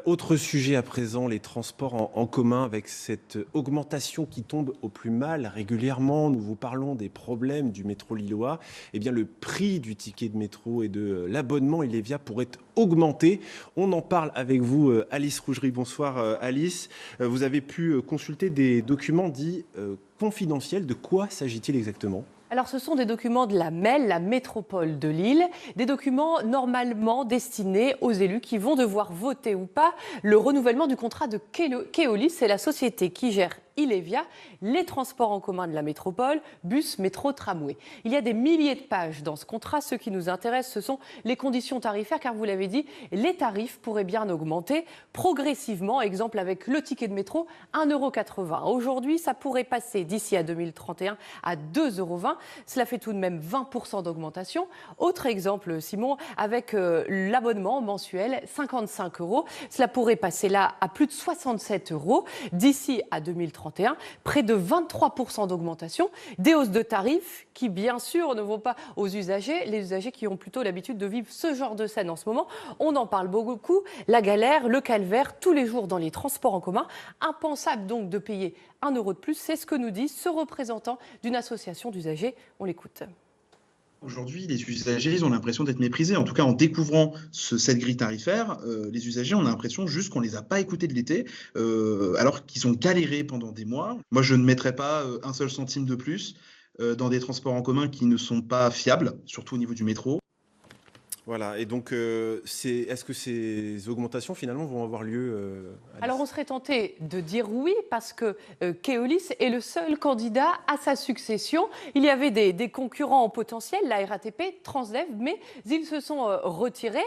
Autre sujet à présent, les transports en commun avec cette augmentation qui tombe au plus mal régulièrement. Nous vous parlons des problèmes du métro lillois. Eh bien, le prix du ticket de métro et de l'abonnement Ilévia pourrait augmenter. On en parle avec vous, Alice Rougerie. Bonsoir, Alice. Vous avez pu consulter des documents dits confidentiels. De quoi s'agit-il exactement ? Alors, ce sont des documents de la MEL, la métropole de Lille, des documents normalement destinés aux élus qui vont devoir voter ou pas le renouvellement du contrat de Keolis, c'est la société qui gère Ilévia, les transports en commun de la métropole, bus, métro, tramway. Il y a des milliers de pages dans ce contrat. Ce qui nous intéresse, ce sont les conditions tarifaires, car vous l'avez dit, les tarifs pourraient bien augmenter progressivement. Exemple avec le ticket de métro, 1,80 €. Aujourd'hui, ça pourrait passer d'ici à 2031 à 2,20 €. Cela fait tout de même 20% d'augmentation. Autre exemple, Simon, avec l'abonnement mensuel, 55 €. Cela pourrait passer là à plus de 67 € d'ici à 2031. Près de 23% d'augmentation, des hausses de tarifs qui, bien sûr, ne vont pas aux usagers, les usagers qui ont plutôt l'habitude de vivre ce genre de scène en ce moment. On en parle beaucoup, la galère, le calvaire, tous les jours dans les transports en commun. Impensable donc de payer 1 € de plus, c'est ce que nous dit ce représentant d'une association d'usagers. On l'écoute. Aujourd'hui, les usagers, ils ont l'impression d'être méprisés. En tout cas, en découvrant cette grille tarifaire, les usagers ont l'impression juste qu'on les a pas écoutés de l'été, alors qu'ils ont galéré pendant des mois. Moi, je ne mettrais pas un seul centime de plus dans des transports en commun qui ne sont pas fiables, surtout au niveau du métro. Voilà, et donc est-ce que ces augmentations finalement vont avoir lieu Alice ? Alors on serait tenté de dire oui parce que Keolis est le seul candidat à sa succession. Il y avait des concurrents en potentiel, la RATP, Transdev, mais ils se sont retirés.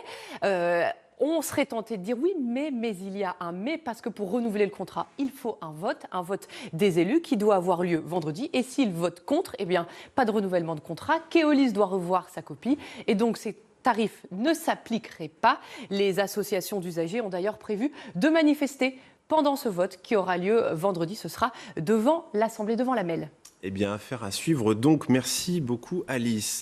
On serait tenté de dire oui, mais il y a un mais, parce que pour renouveler le contrat, il faut un vote des élus qui doit avoir lieu vendredi. Et s'ils votent contre, eh bien, pas de renouvellement de contrat. Keolis doit revoir sa copie. Et donc, ces tarifs ne s'appliqueraient pas. Les associations d'usagers ont d'ailleurs prévu de manifester pendant ce vote qui aura lieu vendredi. Ce sera devant l'Assemblée, devant la MEL. Eh bien, affaire à suivre donc. Merci beaucoup, Alice.